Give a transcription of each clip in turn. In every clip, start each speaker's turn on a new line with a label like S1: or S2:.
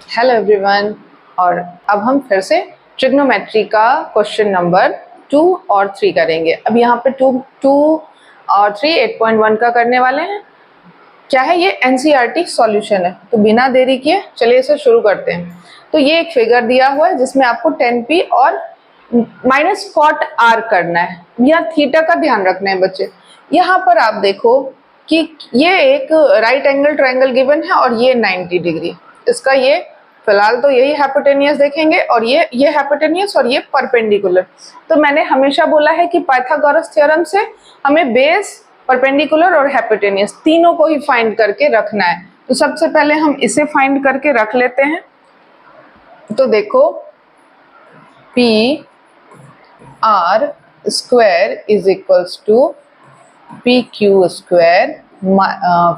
S1: Hello everyone. और अब हम फिर से ट्रिग्नोमेट्री का क्वेश्चन नंबर 2 और 3 करेंगे। अब यहाँ पे 2 और 3 8.1 का करने वाले हैं। क्या है ये? एनसीईआरटी सॉल्यूशन है। तो बिना देरी किए चलिए इसे शुरू करते हैं। तो ये एक फिगर दिया हुआ है जिसमें आपको 10p और माइनस कॉट आर करना है। यहाँ थीटा का ध्यान रखना है बच्चे। यहाँ पर आप देखो कि ये एक राइट एंगल ट्रायंगल गिवन है और ये 90 डिग्री। इसका ये फिलहाल तो यही हाइपोटेनियस देखेंगे और ये हाइपोटेनियस और ये परपेंडिकुलर। तो मैंने हमेशा बोला है कि पाइथागोरस थ्योरम से हमें बेस, परपेंडिकुलर और हाइपोटेनियस तीनों को ही फाइंड करके रखना है। तो सबसे पहले हम इसे फाइंड करके रख लेते हैं। तो देखो P R square is equals to P Q square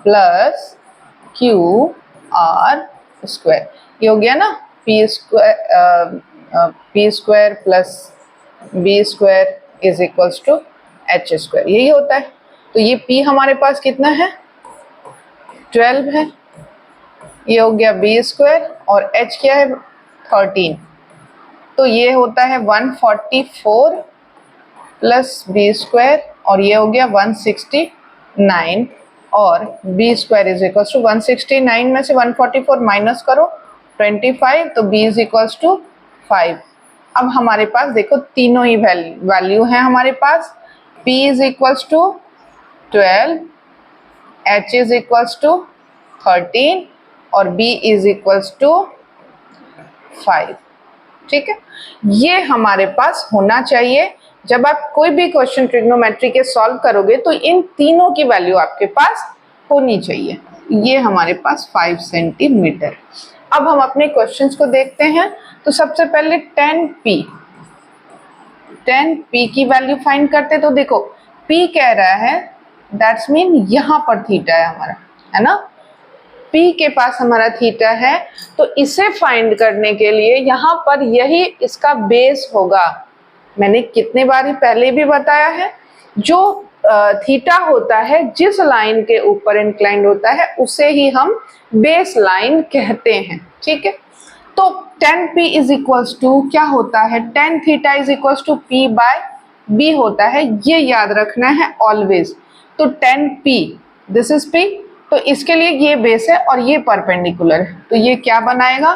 S1: plus Q R square. ये हो गया ना, P square plus B square is equals to H square, यही होता है। तो ये p हमारे पास कितना है? 12 है। ये हो गया बी स्क्वायर और h क्या है? 13। तो ये होता है 144 प्लस बी स्क्वायर और ये हो गया 169 और B square is equals to 169 में से 144 माइनस करो 25, तो b इज इक्वल्स टू 5। अब हमारे पास देखो तीनों ही वैल्यू हैं हमारे पास। p is equals to 12, h is equals to 13 और b इज इक्वल्स टू 5। ठीक है, ये हमारे पास होना चाहिए। जब आप कोई भी क्वेश्चन ट्रिग्नोमेट्री के सॉल्व करोगे तो इन तीनों की वैल्यू आपके पास होनी चाहिए। ये हमारे पास 5 सेंटीमीटर। अब हम अपने क्वेश्चंस को देखते हैं। तो सबसे पहले 10p की वैल्यू फाइंड करते। तो देखो p कह रहा है, दैट्स मीन यहाँ पर थीटा है हमारा, है ना। p के पास हमारा थीटा है, तो इसे फाइंड करने के लिए यहाँ पर यही इसका बेस होगा। मैंने कितने बार ही पहले भी बताया है, जो थीटा होता है जिस लाइन के ऊपर इंक्लाइंड होता है उसे ही हम बेस लाइन कहते हैं। ठीक है, तो 10p इज इक्वल्स टू क्या होता है? 10 theta is equals to p by b होता है, ये याद रखना है ऑलवेज। तो 10p, दिस इज p, तो इसके लिए ये बेस है और ये परपेंडिकुलर है, तो ये क्या बनाएगा?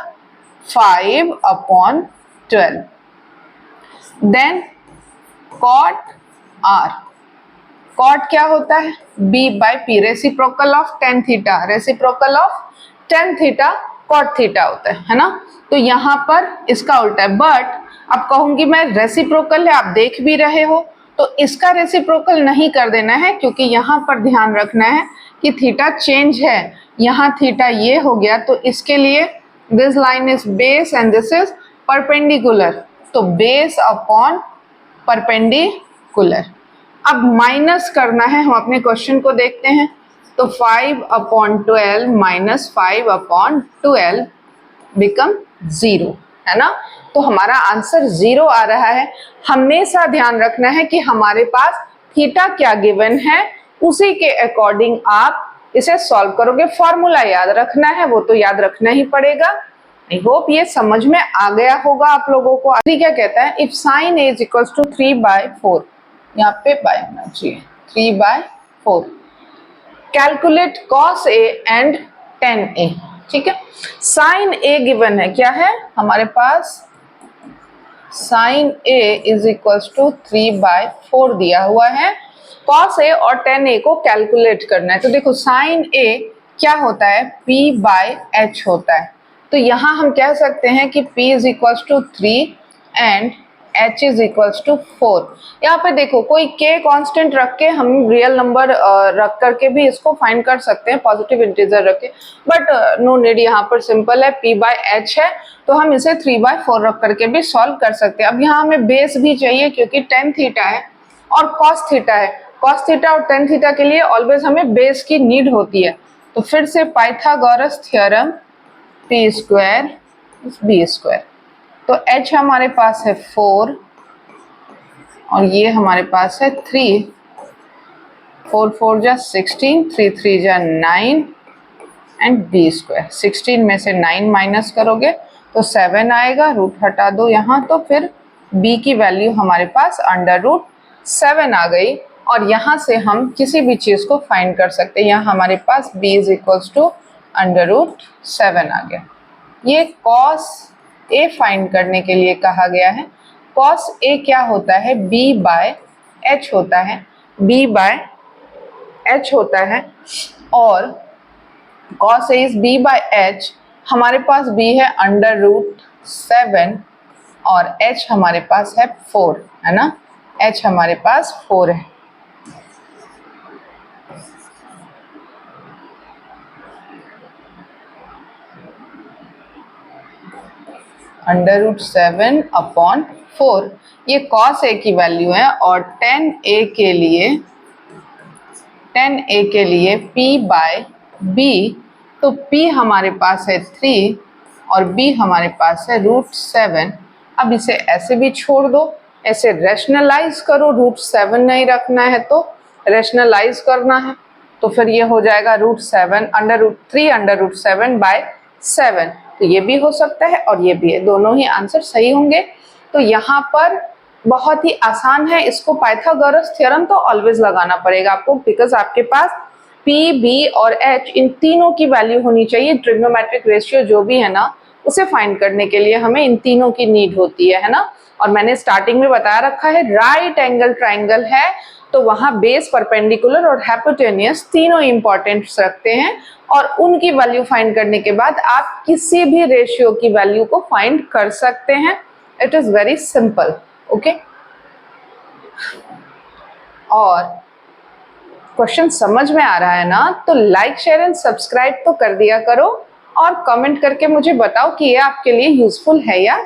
S1: 5/12। देन कॉट आर, कॉट क्या होता है? b by p, reciprocal of tan theta, reciprocal of tan theta cot theta होता है ना। तो यहाँ पर इसका उल्टा है, बट अब कहूंगी मैं रेसिप्रोकल है, आप देख भी रहे हो, तो इसका रेसिप्रोकल नहीं कर देना है, क्योंकि यहाँ पर ध्यान रखना है कि थीटा चेंज है। यहाँ थीटा ये हो गया, तो इसके लिए this line is base and this is perpendicular, तो बेस अपॉन परपेंडिकुलर। अब माइनस करना है, हम अपने क्वेश्चन को देखते हैं। तो 5/12 माइनस 5/12 बिकम 0, है ना। तो हमारा आंसर 0 आ रहा है। हमेशा ध्यान रखना है कि हमारे पास थीटा क्या गिवन है, उसी के अकॉर्डिंग आप इसे सॉल्व करोगे। फॉर्मूला याद रखना है, वो तो याद रखना ही पड़ेगा। आई होप ये समझ में आ गया होगा आप लोगों को। आगे क्या कहता है? If sine A is equals to 3/4, यहाँ पे बाय होना चाहिए, 3/4, calculate cos a and tan a। ठीक है, साइन a गिवन है, क्या है हमारे पास? Sine a is equals to 3/4 दिया हुआ है। cos a और tan a को कैलकुलेट करना है। तो देखो साइन a क्या होता है? p/h होता है। तो यहाँ हम कह सकते हैं कि p is equals to 3 and h is equals to 4। यहाँ पे देखो कोई k कांस्टेंट रख के हम रियल नंबर रख करके भी इसको फाइंड कर सकते हैं, पॉजिटिव इंटीजर रख के, बट नो नीड। यहाँ पर सिंपल है, p/h है, तो हम इसे 3/4 रख करके भी सॉल्व कर सकते हैं। अब यहाँ हमें बेस भी चाहिए, क्योंकि tan थीटा है और cos थीटा है। cos थीटा और tan थीटा के लिए ऑलवेज हमें बेस की नीड होती है। तो फिर से Pythagoras theorem, p square b square, तो h हमारे पास है 4 और ये हमारे पास है 3, 4 4 जा 16, 3 3 जा 9 एंड बी स्क्वायर। 16 में से 9 माइनस करोगे तो 7 आएगा, रूट हटा दो यहाँ, तो फिर b की वैल्यू हमारे पास √7 आ गई। और यहाँ से हम किसी भी चीज़ को फाइंड कर सकते हैं। यहाँ हमारे पास b इज इक्वल्स टू √7 आ गया। ये cos a फाइंड करने के लिए कहा गया है। cos a क्या होता है, b/h होता है, b/h होता है। और cos a इज b/h, हमारे पास b है √7 और h हमारे पास है 4, है ना, h हमारे पास 4 है। √7/4 ये cos a की वैल्यू है। और tan a के लिए p/b, तो p हमारे पास है 3 और b हमारे पास है √7। अब इसे ऐसे भी छोड़ दो, ऐसे रैशनलाइज करो, √7 नहीं रखना है तो रैशनलाइज करना है, तो फिर ये हो जाएगा √7 √3/7 तो ये भी हो सकता है और ये भी है, दोनों ही आंसर सही होंगे। तो यहाँ पर बहुत ही आसान है, इसको पाइथागोरस थ्योरम तो ऑलवेज लगाना पड़ेगा आपको, बिकॉज आपके पास p, b और h इन तीनों की वैल्यू होनी चाहिए। ट्रिग्नोमेट्रिक रेशियो जो भी है ना, उसे फाइंड करने के लिए हमें इन तीनों की नीड होती है ना। और मैंने स्टार्टिंग में बता रखा है, राइट एंगल ट्राइंगल है तो वहां बेस, परपेंडिकुलर और हाइपोटेन्यूस तीनों इंपॉर्टेंट रखते हैं। और उनकी वैल्यू फाइंड करने के बाद आप किसी भी रेशियो की वैल्यू को फाइंड कर सकते हैं। It is very simple, okay. और क्वेश्चन समझ में आ रहा है ना, तो लाइक, शेयर एंड सब्सक्राइब तो कर दिया करो और कमेंट करके मुझे बताओ कि ये आपके लिए यूजफुल है या